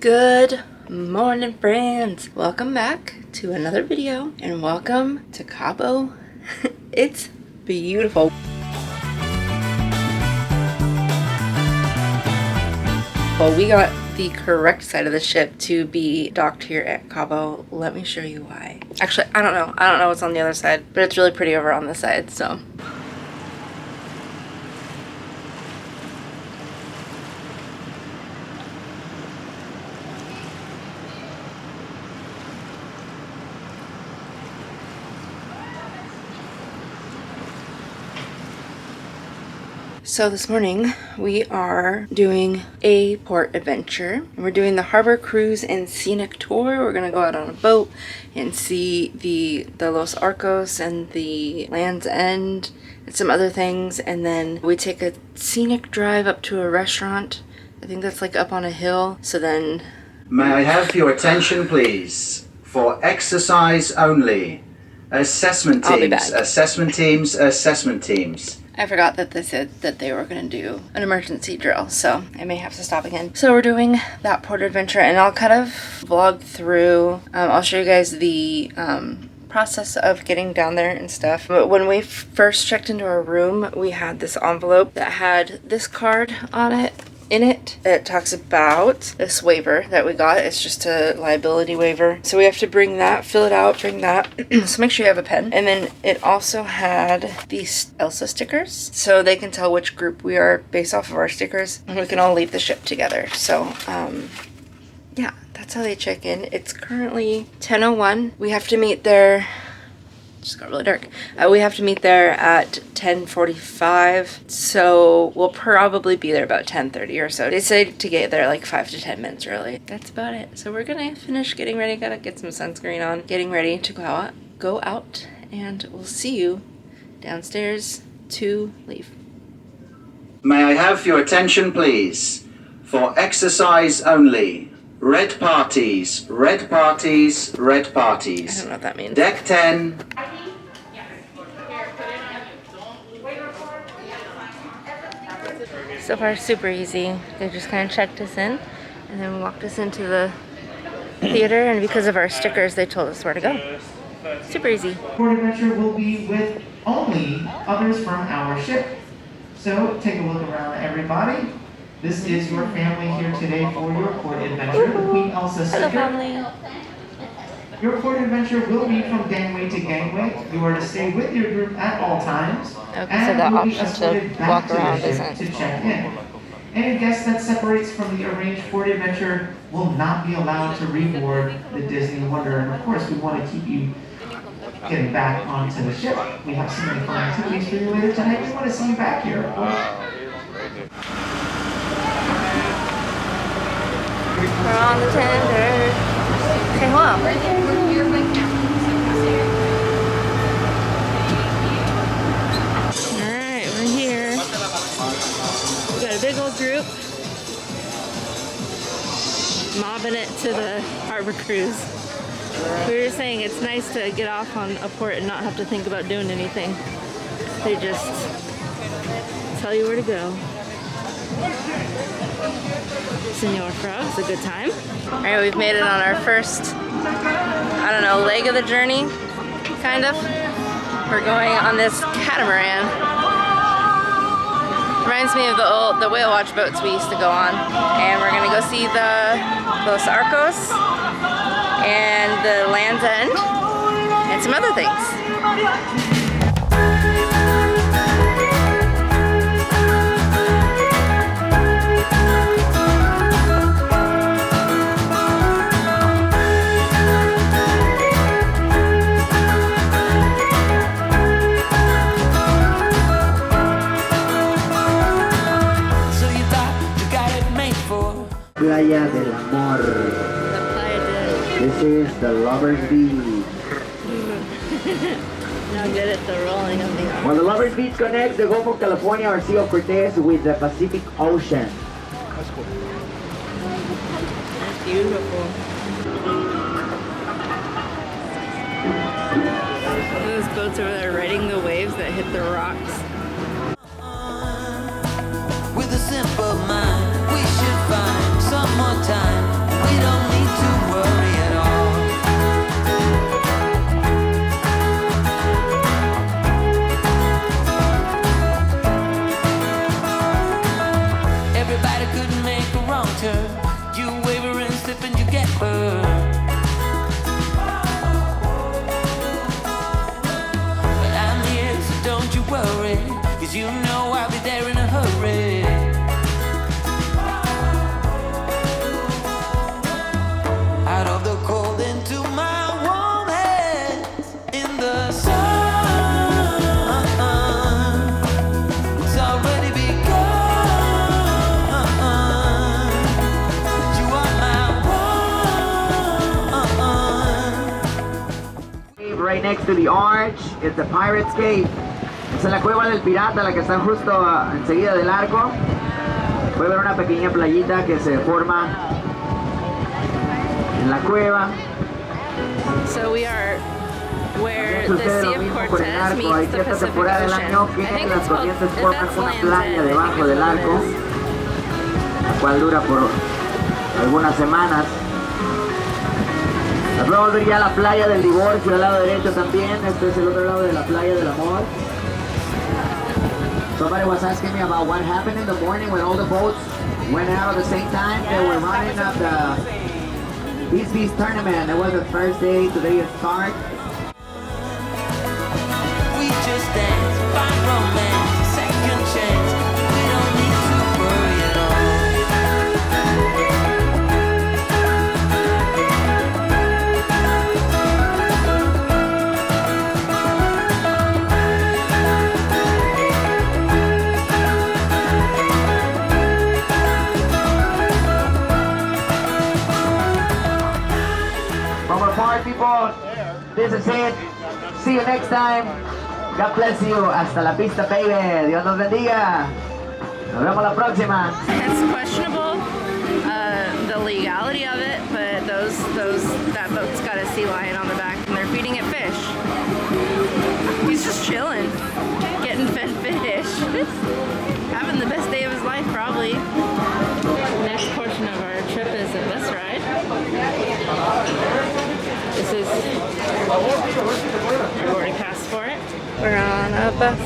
Good morning, friends. Welcome back to another video and welcome to Cabo. It's beautiful. Well, we got the correct side of the ship to be docked here at Cabo. Let me show you why. Actually, I don't know what's on the other side, but it's really pretty over on this side, so. So this morning we are doing a port adventure. We're doing the harbor cruise and scenic tour. We're gonna go out on a boat and see the Los Arcos and the Land's End and some other things, and then we take a scenic drive up to a restaurant. I think that's like up on a hill. So then, may I have your attention please for exercise only. Assessment teams, assessment teams. I forgot that they said that they were going to do an emergency drill, so I may have to stop again. So we're doing that port adventure, and I'll kind of vlog through. I'll show you guys the process of getting down there and stuff. But when we first checked into our room, we had this envelope that had this card on it. In it, it talks about this waiver that we got. It's just a liability waiver. So we have to bring that, fill it out, bring that. So make sure you have a pen. And then it also had these Elsa stickers, so they can tell which group we are based off of our stickers. And we can all leave the ship together. So, yeah, that's how they check in. It's currently 10:01. We have to meet there. Just got really dark. We have to meet there at 10:45, so we'll probably be there about 10:30 or so. They say to get there like 5 to 10 minutes early. That's about it. So we're gonna finish getting ready. Gotta get some sunscreen on. Getting ready to go out, and we'll see you downstairs to leave. May I have your attention please for exercise only. Red parties, red parties, red parties. I don't know what that means. Deck 10. So far, super easy. They just kind of checked us in and then walked us into the theater, and because of our stickers, they told us where to go. Super easy. Port adventure will be with only others from our ship. So take a look around, everybody. This is your family here today for your port adventure, the Queen Elsa Hello, sticker. family. Your port adventure will be from gangway to gangway. You are to stay with your group at all times. Okay, so the option to walk around isn't. To check in. Any guest that separates from the arranged port adventure will not be allowed to reboard the Disney Wonder. And of course, we want to keep you getting back onto the ship. We have so many fun activities for you later tonight. We want to see you back here, of course. We're on the tender. Say hello. Alright, we're here. We got a big old group mobbing it to the harbor cruise. We were just saying it's nice to get off on a port and not have to think about doing anything. They just tell you where to go. Senor Frog's a good time. Alright, we've made it on our first, I don't know, leg of the journey, kind of. We're going on this catamaran. Reminds me of the whale watch boats we used to go on. And we're gonna go see the Los Arcos and the Land's End and some other things. Playa del Amor. This is the Lovers Beach. Now good at the rolling of the arm. Well, the Lovers Beach connects the Gulf of California or Sea of Cortez with the Pacific Ocean. That's beautiful. Those boats over there riding the waves that hit the rocks. With a simple mind, we should find some more time. We slip and you get hurt. But I'm here, so don't you worry, 'cause you know I'll be there in a hurry. Out of the cold into my warm hands in the sun. It's already begun. You are my one. Right next to the arch, it's the Pirate's Cave. Es la cueva del pirata, la que está justo enseguida del arco. Puede ver una pequeña playita que se forma en la cueva. So we are where the Sucede Sea lo of mismo con el Cortez arco. meets Hay the cierta Pacific temporada del Ocean. año I que think las it's called, corrientes if forman that's una Land's playa End, I debajo think del is what arco, it is. la cual dura por algunas semanas. Después volvería a la playa del divorcio al lado derecho también. Este es el otro lado de la playa del amor. Somebody was asking me about what happened in the morning when all the boats went out at the same time. They were running up the East Beach tournament. It was the first day, today it starts. We just dance, find romance, second chance. We don't need to worry at all. From our part, people, this is it. See you next time. God bless you. Hasta la pista, baby. Dios nos bendiga. Nos vemos la próxima. It's questionable, the legality of it, but that boat's got a sea lion on the back and they're feeding it fish. He's just chilling, getting fed fish. Having the best day of his life, probably. Next portion of our trip is a bus ride. This is our boarding pass for it. We're on a bus.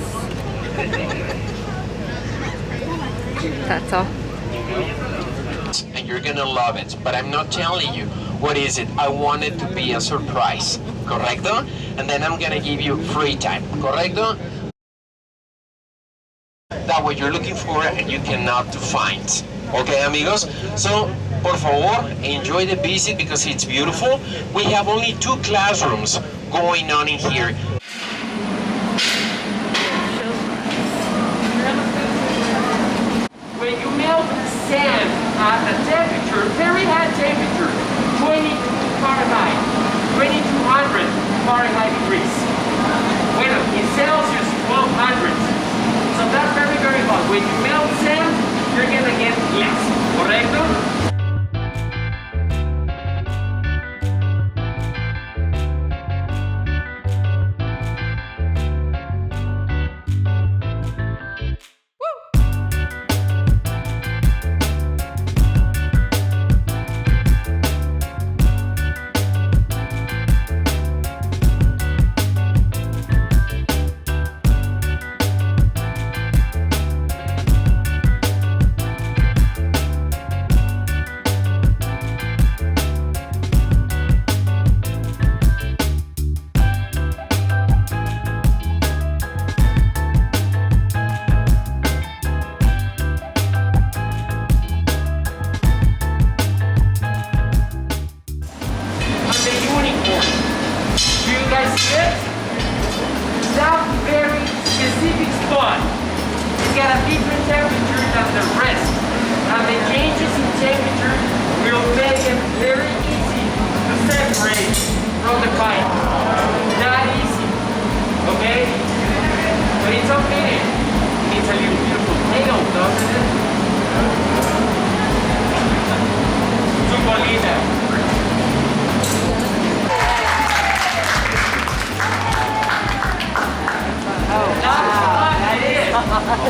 That's all. And you're gonna love it, but I'm not telling you what is it. I want it to be a surprise, correcto? And then I'm gonna give you free time, correcto? That what you're looking for and you cannot find. Okay, amigos? So, por favor, enjoy the visit because it's beautiful. We have only 2 classrooms going on in here. When you melt sand at a temperature, very high temperature, 20 Fahrenheit, 2200 Fahrenheit degrees. Bueno, in Celsius, 1200. So that's very, very hot. When you melt sand, you're gonna get less, correcto? Got a different temperature than the rest, and the changes in temperature will make it very easy to separate from the pipe. Not easy, okay? But it's okay. It's a little beautiful tail, doesn't it? Zucolina.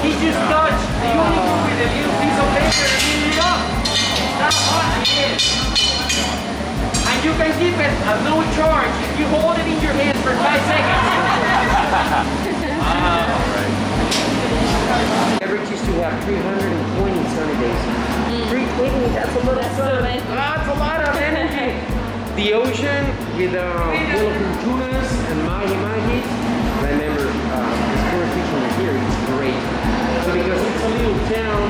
He just touched the unicorn with a little piece of paper and heat it up. That's hot it is. And you can keep it at no charge if you hold it in your hand for 5 seconds. Average used to have 320 sunny days. 320, that's a little sun. That's a lot of the ocean with full of tunas and mahi-mahi. Remember, the jurisdiction here is great. But because it's a little town,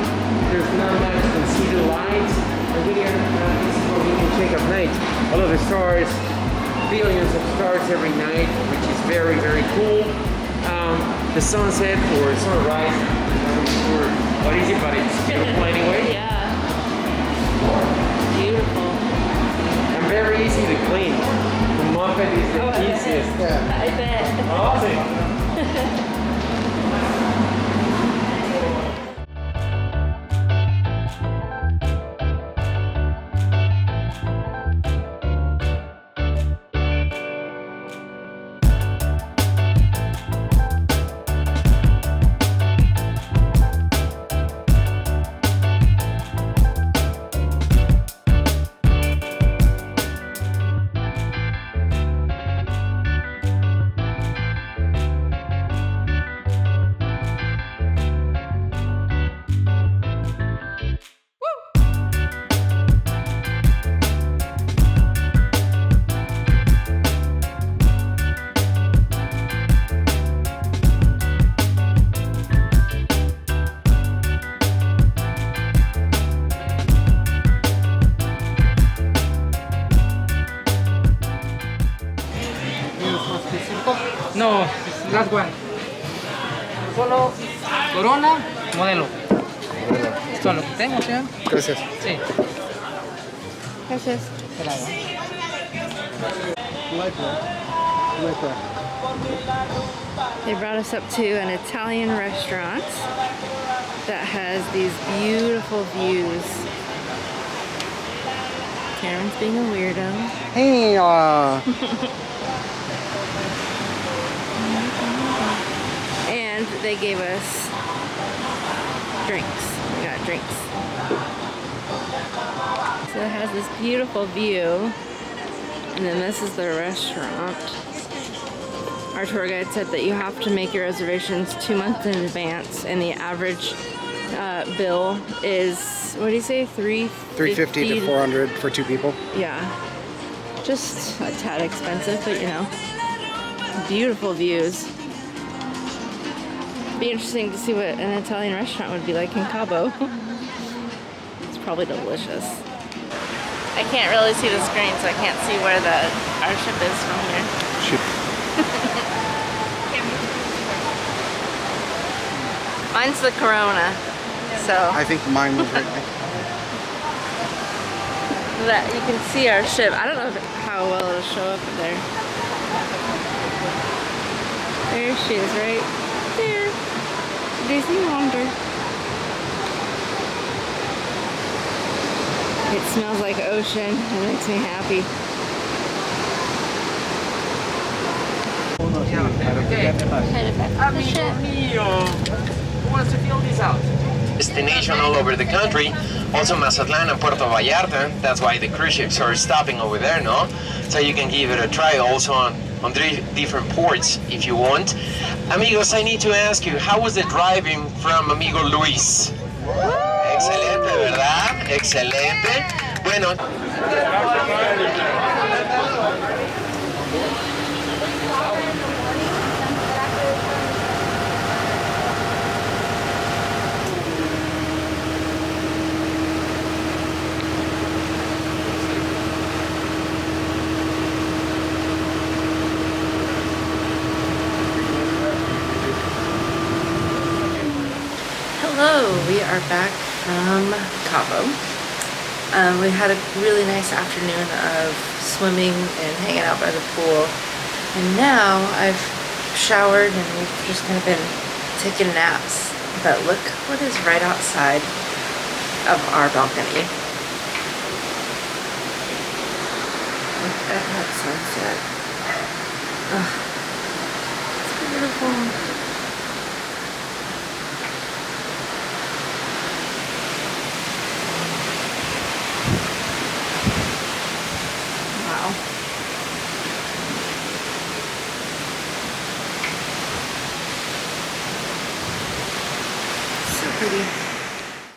there's not much you can see the lights. And we are, this is what we can check at night. All of the stars, billions of stars every night, which is very, very cool. The sunset or sunrise, I'm not sure what is it, but it's beautiful anyway. Yeah. Beautiful. And very easy to clean. The moped is the easiest. I bet. Awesome. No, last one. Solo Corona, modelo. Esto es lo que tengo, ¿sí? Gracias. Sí. Gracias. They brought us up to an Italian restaurant that has these beautiful views. Karen's being a weirdo. Hey, And they gave us drinks. We got drinks. So it has this beautiful view. And then this is the restaurant. Our tour guide said that you have to make your reservations 2 months in advance, and the average bill is, what do you say, $350 to $400 for 2 people. Yeah, just a tad expensive, but you know, beautiful views. Be interesting to see what an Italian restaurant would be like in Cabo. It's probably delicious. I can't really see the screen, so I can't see where our ship is from here. Mine's the Corona, so I think mine was right there. that you can see our ship. I don't know how well it'll show up there. There she is, right there. Disney Wonder. It smells like ocean. It makes me happy. Amigo mío, who wants to fill this out? Destination all over the country, also Mazatlan and Puerto Vallarta. That's why the cruise ships are stopping over there, no? So you can give it a try also on 3 different ports if you want. Amigos, I need to ask you, how was the driving from amigo Luis? Excelente, ¿verdad? Excelente. Bueno. Hello, we are back from Cabo. We had a really nice afternoon of swimming and hanging out by the pool. And now I've showered and we've just kind of been taking naps. But look what is right outside of our balcony. Look at that sunset. Ugh, it's beautiful.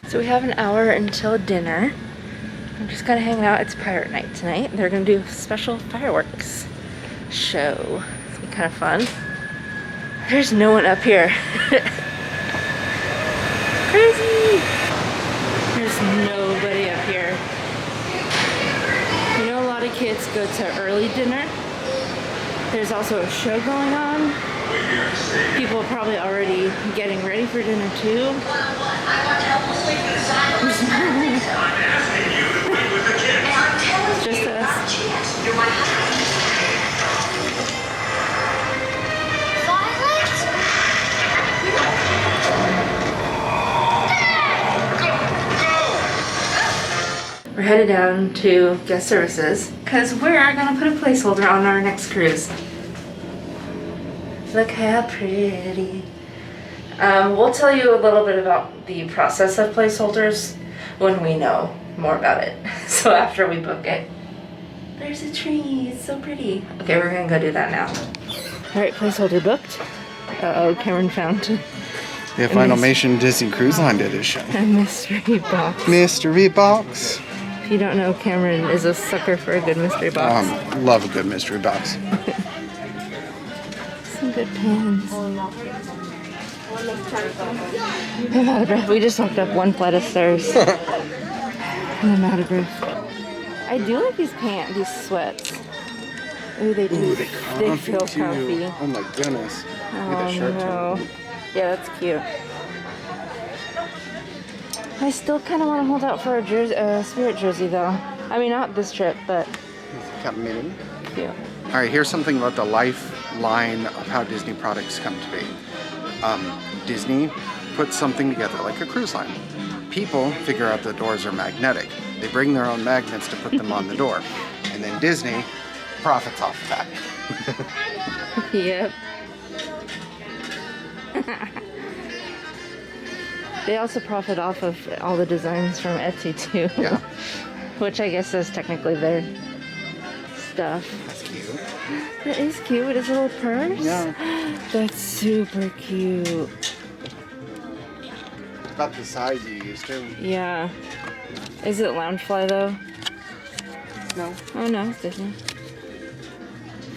So we have an hour until dinner. I'm just kind of hanging out. It's pirate night tonight. They're gonna do a special fireworks show. It's gonna be kind of fun. There's no one up here. Crazy! There's nobody up here. You know, a lot of kids go to early dinner. There's also a show going on. People are probably already getting ready for dinner too. Just us. We're headed down to guest services because we're gonna put a placeholder on our next cruise. Look how pretty. We'll tell you a little bit about the process of placeholders when we know more about it. So after we book it. There's a tree, it's so pretty. Okay, we're gonna go do that now. All right, placeholder booked. Uh-oh, Cameron found The Finalmation Disney Cruise Line edition. a mystery box. Mystery box. If you don't know, Cameron is a sucker for a good mystery box. Love a good mystery box. Some good pins. I'm out of breath. We just walked up one flight of stairs. And I'm out of breath. I do like these pants, these sweats. Ooh, they do. Ooh, they feel too. comfy. Oh my goodness. Look at Oh that shirt. no. Yeah, that's cute. I still kind of want to hold out for a Spirit jersey though. I mean, not this trip, but Got mini. cute. All right, here's something about the lifeline of how Disney products come to be. Disney puts something together like a cruise line. People figure out the doors are magnetic. They bring their own magnets to put them on the door. And then Disney profits off of that. Yep. They also profit off of all the designs from Etsy too. Yeah. Which I guess is technically their stuff. That's cute. That is cute with his little purse. Yeah. That's super cute. About the size you used to. Yeah. Is it Loungefly though? No. Oh no, it's Disney.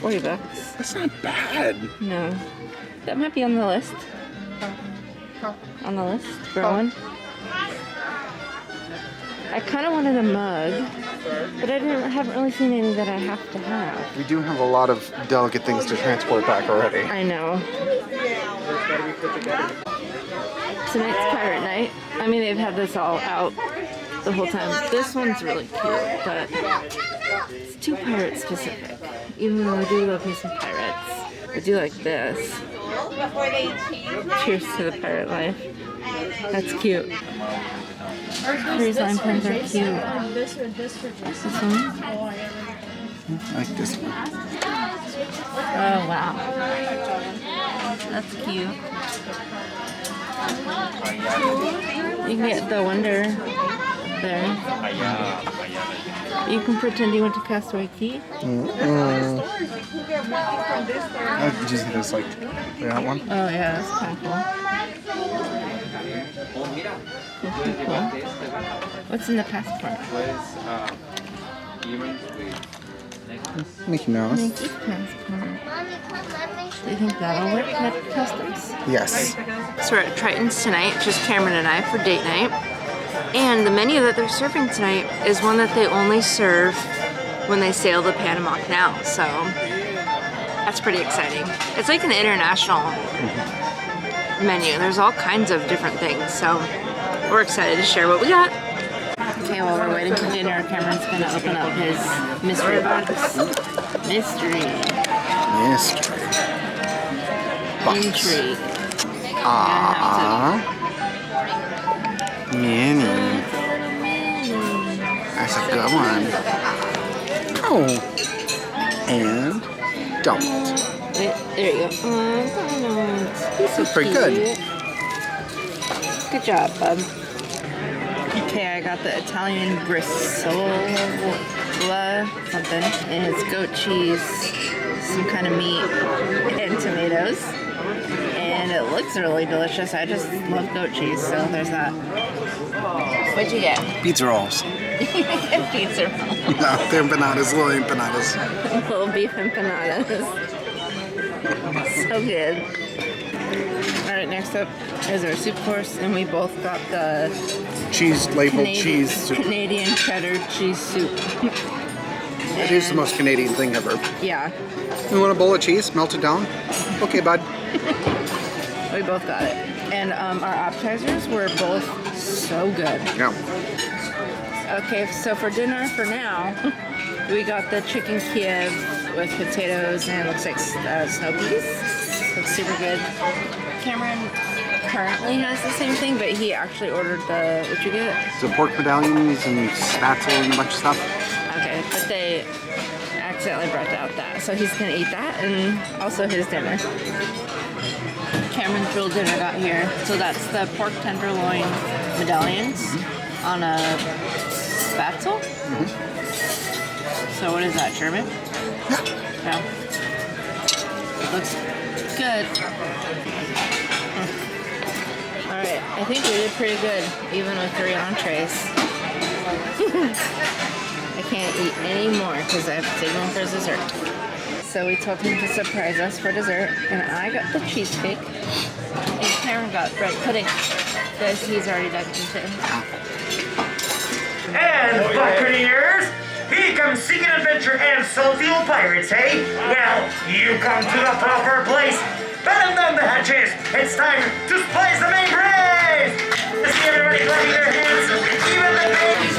$40. That's not bad. No. That might be on the list. On the list for one. I kind of wanted a mug, but I haven't really seen any that I have to have. We do have a lot of delicate things to transport back already. I know. Tonight's pirate night. I mean, they've had this all out the whole time. This one's really cute, but it's too pirate specific. Even though I do love me some pirates. I do like this. Cheers to the pirate life. That's cute. Cruise line pins are cute. This one? I like this one. Oh wow. That's cute. You can get the Wonder there. You can pretend you went to Castaway Key. Just this like that one. Oh yeah, that's kind of cool. Cool. What's in the passport? Mickey Mouse. Mickey's passport. Do you think that'll work at customs? Yes. So we're at Triton's tonight, just Cameron and I for date night. And the menu that they're serving tonight is one that they only serve when they sail the Panama Canal. So that's pretty exciting. It's like an international menu. There's all kinds of different things. So we're excited to share what we got. Okay, while we're waiting for dinner, Cameron's gonna open up his mystery box. Mystery. Intrigue. Aww. Minnie. That's a good one. Oh. And don't. Wait, there you go. That's pretty good. Good job, bub. Okay, I got the Italian bresaola something, and it's goat cheese, some kind of meat, and tomatoes. And it looks really delicious. I just love goat cheese, so there's that. What'd you get? Pizza rolls. Pizza roll. No, they're empanadas, little empanadas. Little beef empanadas. So good. Alright, next up is our soup course, and we both got the Cheese labeled cheese soup. Canadian cheddar cheese soup. It is the most Canadian thing ever. Yeah. You want a bowl of cheese? Melt it down? Okay, bud. We both got it. And our appetizers were both so good. Yeah. Okay, so for dinner for now, we got the chicken Kiev with potatoes and it looks like snow peas. Looks super good. Cameron currently has the same thing, but he actually ordered the, what'd you get? So pork medallions and spatzel and a bunch of stuff. Okay, but they accidentally brought out that, so he's gonna eat that and also his dinner. Cameron's real dinner got here. So that's the pork tenderloin medallions on a spatzel. So what is that, German? Yeah. Looks good. Alright, I think we did pretty good, even with 3 entrees. I can't eat any more because I have to take one for dessert. So we told him to surprise us for dessert, and I got the cheesecake, and Cameron got bread pudding because he's already done eating. And Buccaneers, here comes seeking adventure and salty old pirates, hey? Well, you come to the proper place. Batten down the hatches. It's time to splice the main brace. To see everybody clapping their hands, even the babies.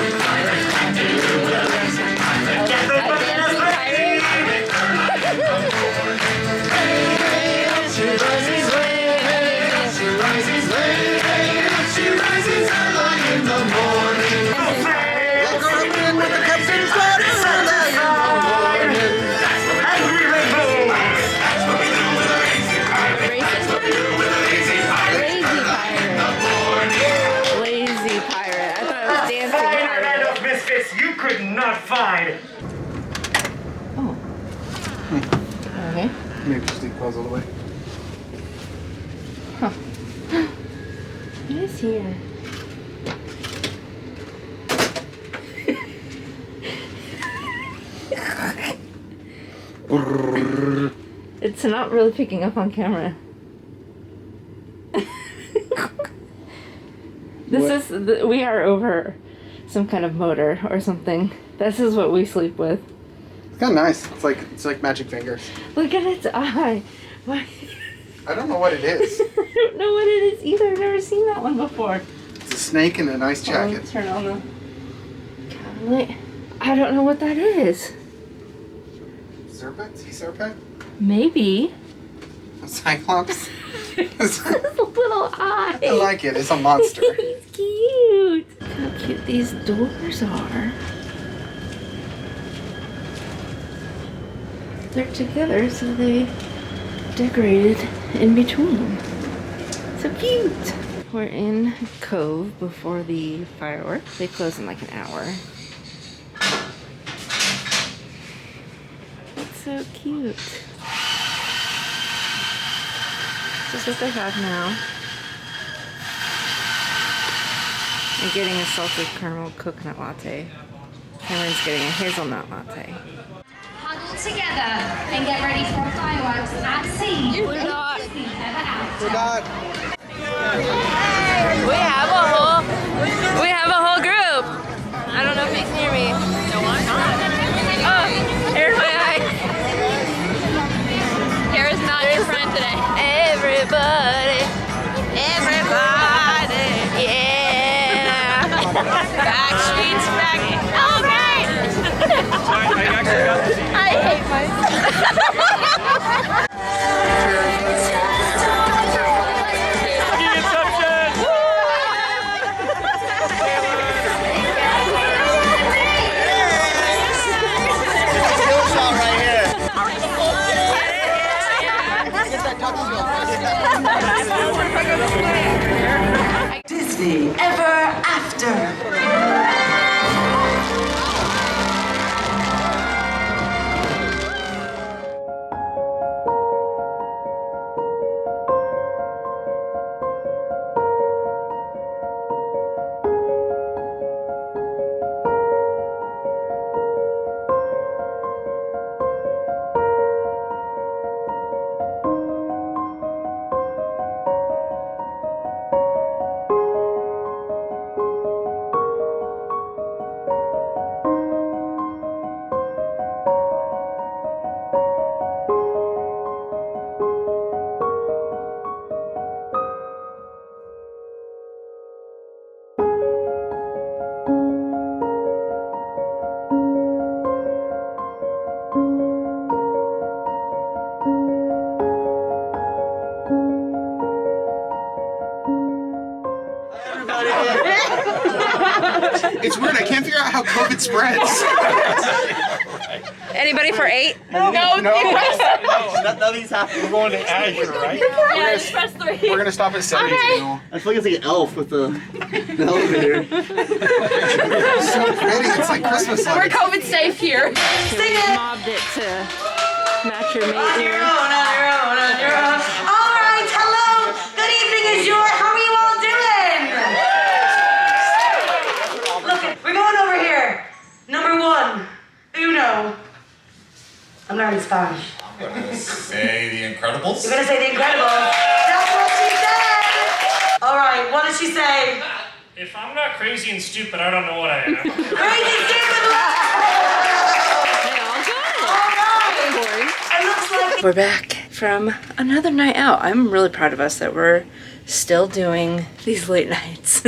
Get those bananas ready. She rises early in the morning. Lazy pirate. I thought it was dancing Finer pirate. band of misfits you could not find. Oh. Okay. Maybe just eat those all the way. Huh. What is here? It's not really picking up on camera. We are over some kind of motor or something. This is what we sleep with. It's kind of nice. It's like magic fingers. Look at its eye. Why? I don't know what it is. I don't know what it is either. I've never seen that one before. It's a snake in a nice jacket. Turn on the cabin light. I don't know what that is. Serpent? Sea serpent? Maybe. A cyclops? It's a little eye. I like it. It's a monster. He's cute. Look how cute these doors are. They're together, so they decorated in between. So cute. We're in Cove before the fireworks. They close in like an hour. It's so cute. This is what they have now. I'm getting a salted caramel coconut latte. Cameron's getting a hazelnut latte. Huddle together and get ready for fireworks at sea. We're not. We're not. We have a whole group. I don't know if you can hear me. No, I'm not. Oh, here's my eye. Kara's not your friend today. Everybody, yeah. Backstreet's back. Oh, great. I hate myself. Disney Ever After. It's weird. I can't figure out how COVID spreads. Anybody for 8? No. Nothing's happening. We're going to Azure, right? Yeah, just press 3. We're gonna stop at 72. I feel like it's like an elf with the elevator. It's so pretty. It's like Christmas We're lights. COVID safe here. Sing it. Mobbed it to match your mate here. On your own. All right, hello. Good evening, Azure. How are you all doing? Look, we're going over here. Number 1, Uno. I'm learning Spanish. I'm gonna say The Incredibles. You're gonna say The Incredibles. That's what she said. All right, what did she say? If I'm not crazy and stupid, I don't know what I am. Crazy stupid. All right. It looks like We're back from another night out. I'm really proud of us that we're still doing these late nights.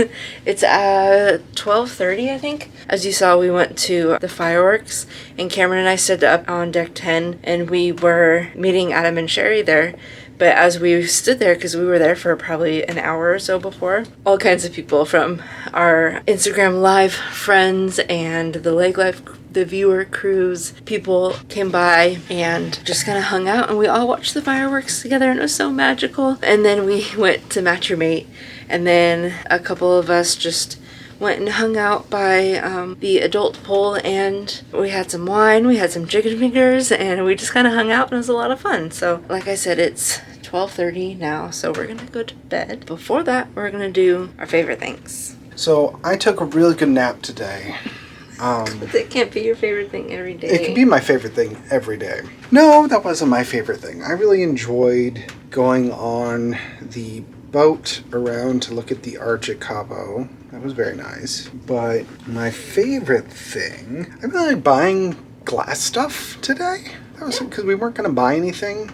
It's 12:30, I think. As you saw, we went to the fireworks, and Cameron and I stood up on deck 10, and we were meeting Adam and Sherry there. But as we stood there, because we were there for probably an hour or so before, all kinds of people from our Instagram Live friends and the Lake Life, the viewer crews, people came by and just kind of hung out, and we all watched the fireworks together, and it was so magical. And then we went to Match Your Mate, and then a couple of us just went and hung out by the adult pool, and we had some wine, we had some chicken fingers, and we just kind of hung out, and it was a lot of fun. So like I said, it's 12:30 now, so we're gonna go to bed. Before that, we're gonna do our favorite things. So I took a really good nap today. It can't be your favorite thing every day. It can be my favorite thing every day. No, that wasn't my favorite thing. I really enjoyed going on the boat around to look at the arch at Cabo. That was very nice. But my favorite thing, I really like buying glass stuff today. That was because we weren't going to buy anything.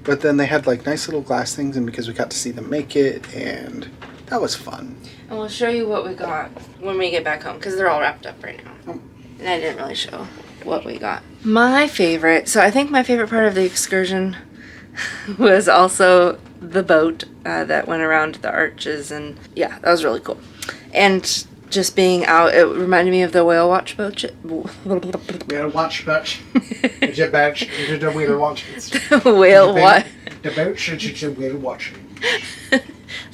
But then they had like nice little glass things, and because we got to see them make it, and that was fun. And we'll show you what we got when we get back home, because they're all wrapped up right now. Oh. And I didn't really show what we got. My favorite, so I think my favorite part of the excursion was also the boat that went around the arches, and yeah, that was really cool. And just being out, it reminded me of the whale watch boat. Whale watch boat. The boat. The whale watch. The whale watch. The boat should whale watch.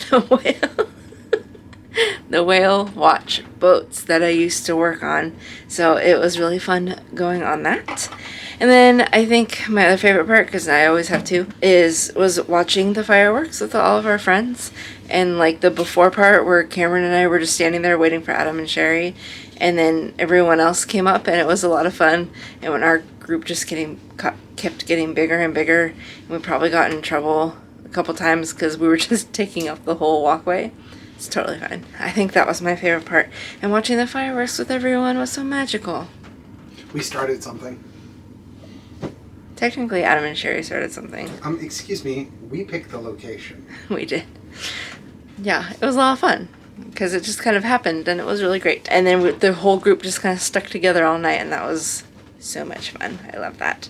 The whale. The whale watch boats that I used to work on. So it was really fun going on that. And then I think my other favorite part, because I always have to, was watching the fireworks with all of our friends. And like the before part where Cameron and I were just standing there waiting for Adam and Sherry. And then everyone else came up, and it was a lot of fun. And when our group just kept getting bigger and bigger, and we probably got in trouble a couple times because we were just taking up the whole walkway. It's totally fine. I think that was my favorite part. And watching the fireworks with everyone was so magical. We started something. Technically, Adam and Sherry started something. Excuse me, we picked the location. We did. Yeah, it was a lot of fun because it just kind of happened, and it was really great. And then the whole group just kind of stuck together all night, and that was so much fun. I love that.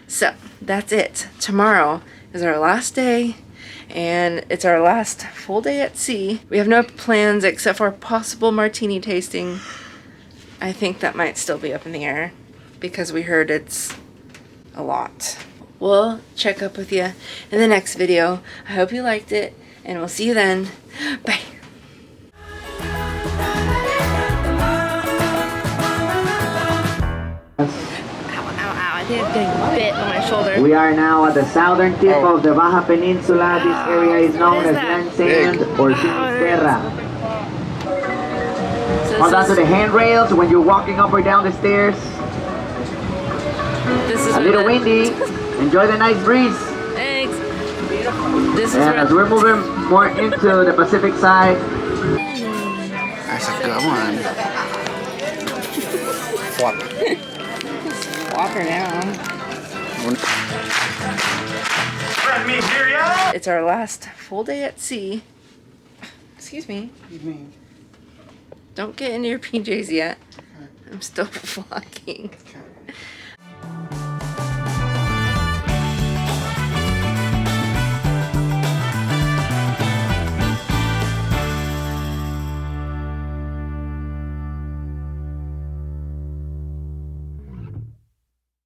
So that's it. Tomorrow is our last day, and it's our last full day at sea. We have no plans except for possible martini tasting. I think that might still be up in the air because we heard it's a lot. We'll check up with you in the next video. I hope you liked it, and we'll see you then. Bye. I think I'm getting bit on my shoulder. We are now at the southern tip of the Baja Peninsula. This area is known as Land Sand or Finisterra. Hold on to the handrails when you're walking up or down the stairs. This is a little windy. Enjoy the nice breeze. Thanks. This is and as we're moving more into the Pacific side. That's a good one. Flop. Walk her down. It's our last full day at sea. Excuse me. Don't get into your PJs yet. I'm still vlogging.